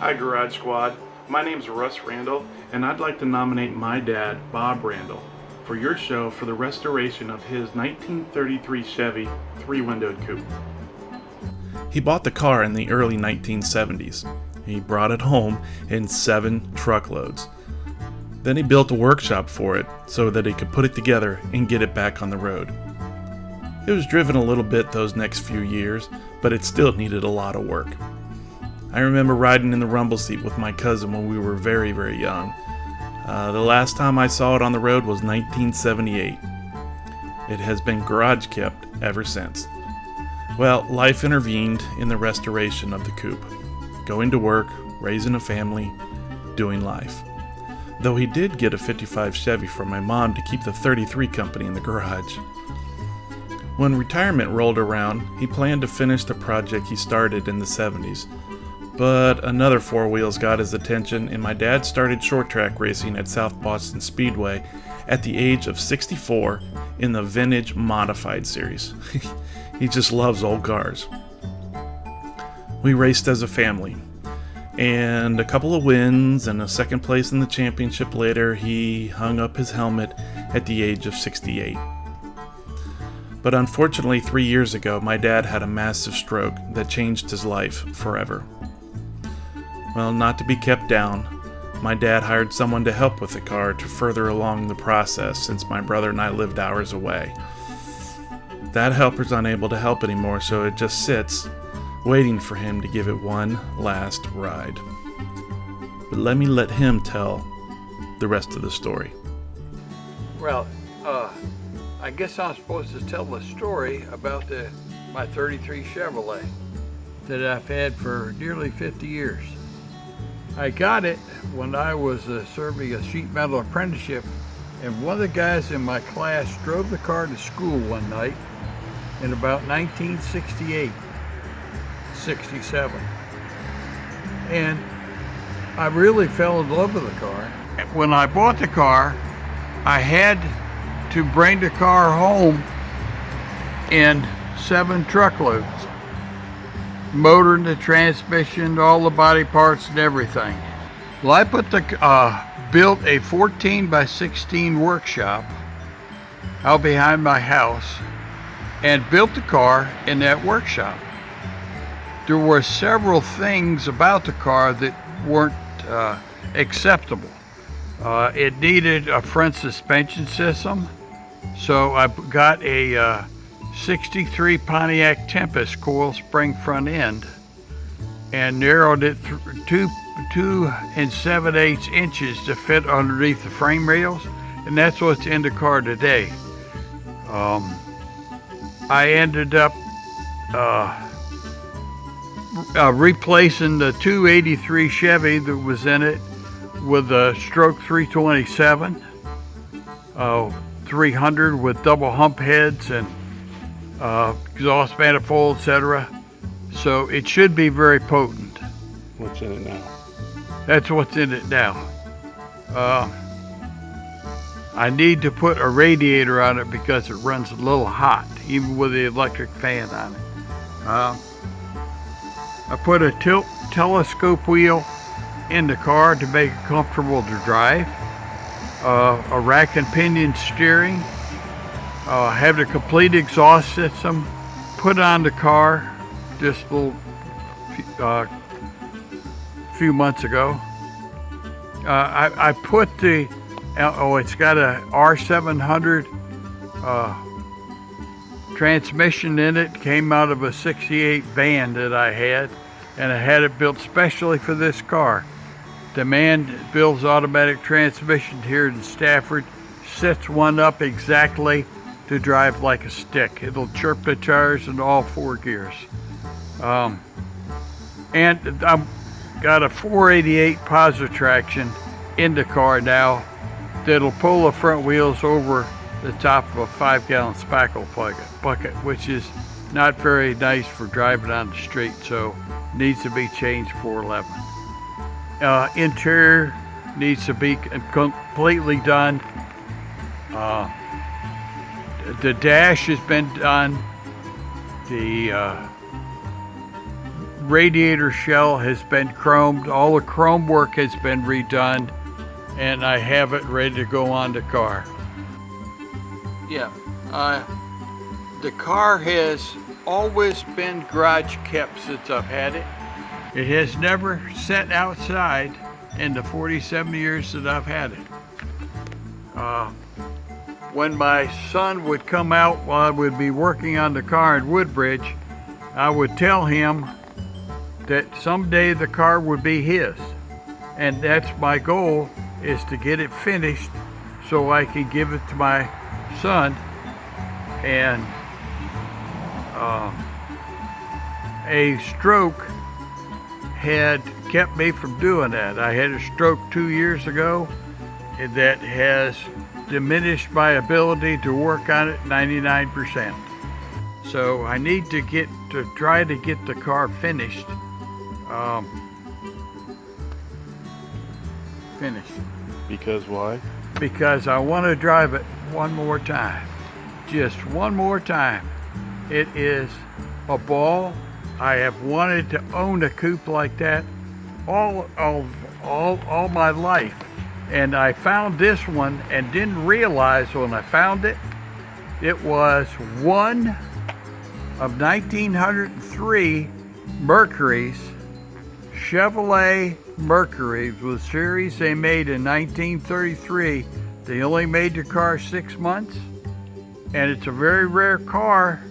Hi Garage Squad, my name's Russ Randall and I'd like to nominate my dad, Bob Randall, for your show for the restoration of his 1933 Chevy 3-windowed coupe. He bought the car in the early 1970s. He brought it home in 7 truckloads. Then he built a workshop for it so that he could put it together and get it back on the road. It was driven a little bit those next few years, but it still needed a lot of work. I remember riding in the rumble seat with my cousin when we were very, very young. The last time I saw it on the road was 1978. It has been garage kept ever since. Well, life intervened in the restoration of the coupe. Going to work, raising a family, doing life. Though he did get a 55 Chevy from my mom to keep the 33 company in the garage. When retirement rolled around, he planned to finish the project he started in the 70s. But another 4-wheels got his attention, and my dad started short track racing at South Boston Speedway at the age of 64 in the vintage modified series. He just loves old cars. We raced as a family, and a couple of wins and a second place in the championship later, he hung up his helmet at the age of 68. But unfortunately, 3 years ago, my dad had a massive stroke that changed his life forever. Well, not to be kept down, my dad hired someone to help with the car to further along the process since my brother and I lived hours away. That helper's unable to help anymore, so it just sits, waiting for him to give it one last ride. But let him tell the rest of the story. Well, I guess I'm supposed to tell the story about my 33 Chevrolet that I've had for nearly 50 years. I got it when I was serving a sheet metal apprenticeship, and one of the guys in my class drove the car to school one night in about 1968, 67. And I really fell in love with the car. When I bought the car, I had to bring the car home in 7 truckloads. Motor and the transmission, all the body parts and everything. Well, I built a 14 by 16 workshop out behind my house and built the car in that workshop. There were several things about the car that weren't acceptable. It needed a front suspension system, so I got a 63 Pontiac Tempest coil spring front end and narrowed it 2 7/8 inches to fit underneath the frame rails, and that's what's in the car today. I ended up replacing the 283 Chevy that was in it with a stroke 327, 300 with double hump heads and exhaust manifold, etc. So it should be very potent. What's in it now? That's what's in it now. I need to put a radiator on it because it runs a little hot, even with the electric fan on it. I put a telescope wheel in the car to make it comfortable to drive. A rack and pinion steering. Have the complete exhaust system put on the car just a few months ago. I put it's got a R700 transmission in it. Came out of a 68 van that I had, and I had it built specially for this car. The man that builds automatic transmission here in Stafford sets one up exactly to drive like a stick. It'll chirp the tires in all 4 gears. And I've got a 488 positive traction in the car now that'll pull the front wheels over the top of a 5-gallon spackle bucket, which is not very nice for driving on the street, so needs to be changed 411. Interior needs to be completely done. The dash has been done. The radiator shell has been chromed. All the chrome work has been redone, and I have it ready to go on the car. Yeah, the car has always been garage kept since I've had it. It has never sat outside in the 47 years that I've had it. When my son would come out while I would be working on the car in Woodbridge, I would tell him that someday the car would be his. And that's my goal, is to get it finished so I can give it to my son. And a stroke had kept me from doing that. I had a stroke 2 years ago that has diminished my ability to work on it 99%. So I need to try to get the car finished. Because why? Because I want to drive it one more time. Just one more time. It is a ball. I have wanted to own a coupe like that all my life. And I found this one and didn't realize when I found it, it was one of 1903 Mercury's, Chevrolet Mercury was series they made in 1933. They only made the car 6 months, and it's a very rare car.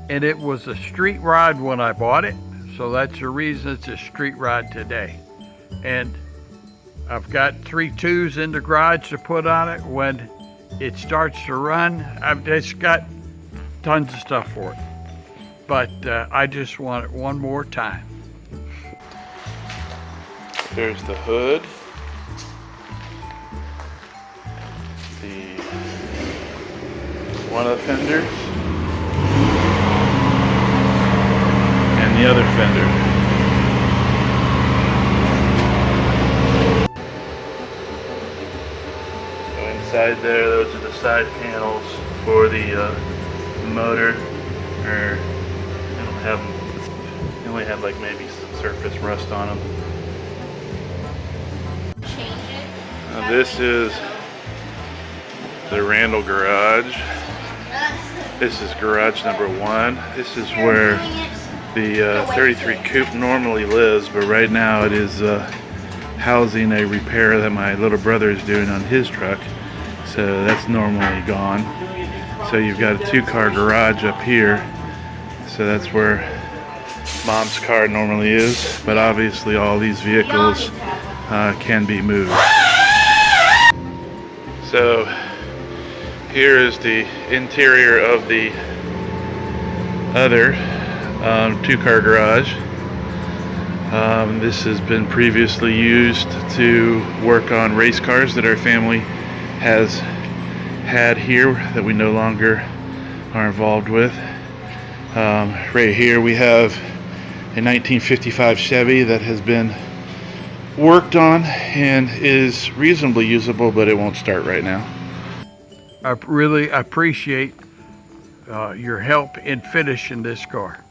And it was a street rod when I bought it, so that's the reason it's a street rod today. And I've got 3 2s in the garage to put on it. When it starts to run, it's got tons of stuff for it. But I just want it one more time. There's the hood. One of the fenders. And the other fender. Inside there, those are the side panels for the motor. They don't have them. They only have like maybe some surface rust on them. This is the Randall garage. This is garage number 1. This is where the 33 Coupe normally lives, but right now it is housing a repair that my little brother is doing on his truck. So that's normally gone. So you've got a 2-car garage up here. So that's where Mom's car normally is. But obviously all these vehicles can be moved. So here is the interior of the other 2-car garage. This has been previously used to work on race cars that our family has had here that we no longer are involved with. Right here we have a 1955 Chevy that has been worked on and is reasonably usable, but it won't start right now. I really appreciate your help in finishing this car.